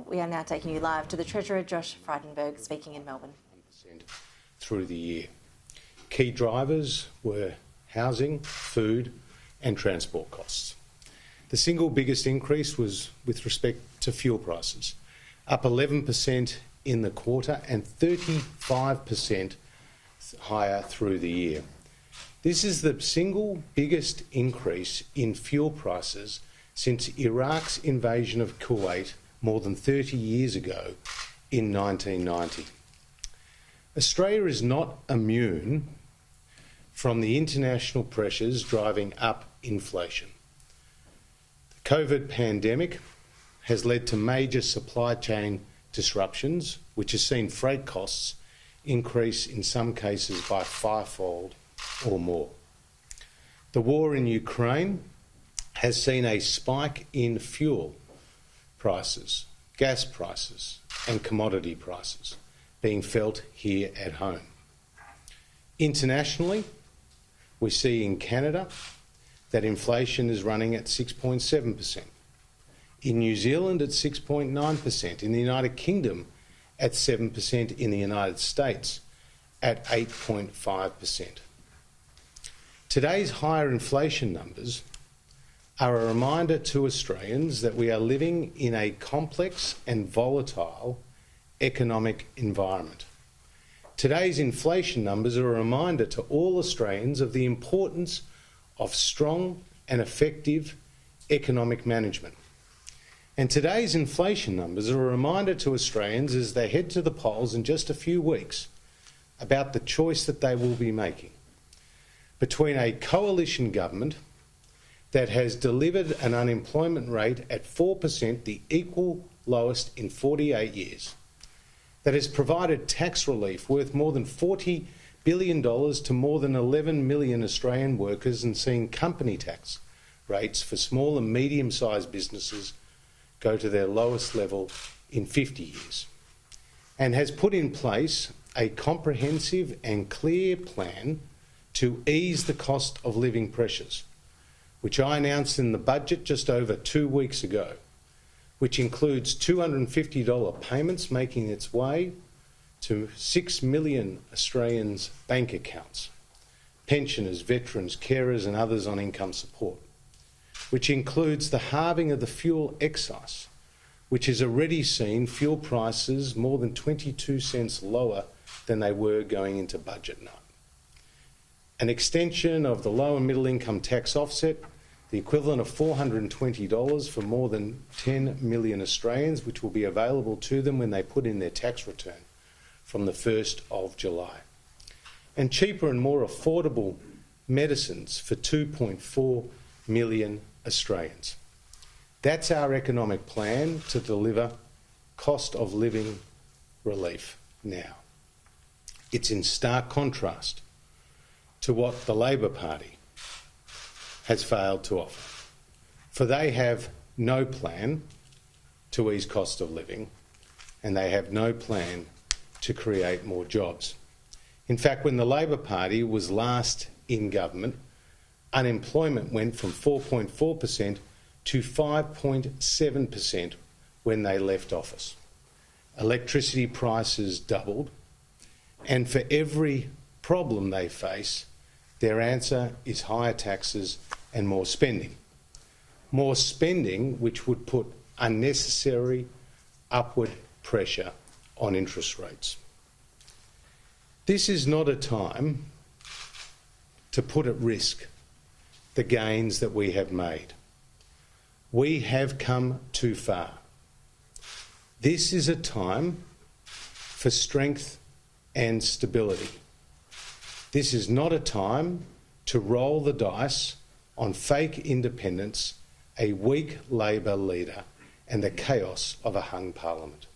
We are now taking you live to the Treasurer, Josh Frydenberg, speaking in Melbourne. Through the year. Key drivers were housing, food and transport costs. The single biggest increase was with respect to fuel prices, up 11% in the quarter and 35% higher through the year. This is the single biggest increase in fuel prices since Iraq's invasion of Kuwait more than 30 years ago in 1990. Australia is not immune from the international pressures driving up inflation. The COVID pandemic has led to major supply chain disruptions, which has seen freight costs increase in some cases by fivefold or more. The war in Ukraine has seen a spike in fuel prices, gas prices and commodity prices being felt here at home. Internationally, we see in Canada that inflation is running at 6.7%. In New Zealand at 6.9%, in the United Kingdom at 7%, in the United States at 8.5%. Today's higher inflation numbers are a reminder to Australians that we are living in a complex and volatile economic environment. Today's inflation numbers are a reminder to all Australians of the importance of strong and effective economic management. And today's inflation numbers are a reminder to Australians as they head to the polls in just a few weeks about the choice that they will be making between a coalition government that has delivered an unemployment rate at 4%, the equal lowest in 48 years, that has provided tax relief worth more than $40 billion to more than 11 million Australian workers and seen company tax rates for small and medium-sized businesses go to their lowest level in 50 years, and has put in place a comprehensive and clear plan to ease the cost of living pressures, which I announced in the budget just over 2 weeks ago, which includes $250 payments making its way to 6 million Australians' bank accounts, pensioners, veterans, carers and others on income support, which includes the halving of the fuel excise, which has already seen fuel prices more than 22 cents lower than they were going into budget night. An extension of the low and middle income tax offset, the equivalent of $420 for more than 10 million Australians, which will be available to them when they put in their tax return from the 1st of July. And cheaper and more affordable medicines for 2.4 million Australians. That's our economic plan to deliver cost of living relief now. It's in stark contrast to what the Labor Party has failed to offer. For they have no plan to ease cost of living, and they have no plan to create more jobs. In fact, when the Labor Party was last in government, unemployment went from 4.4% to 5.7% when they left office. Electricity prices doubled, and for every problem they face, their answer is higher taxes and more spending. More spending which would put unnecessary upward pressure on interest rates. This is not a time to put at risk the gains that we have made. We have come too far. This is a time for strength and stability. This is not a time to roll the dice on fake independence, a weak Labor leader and the chaos of a hung parliament.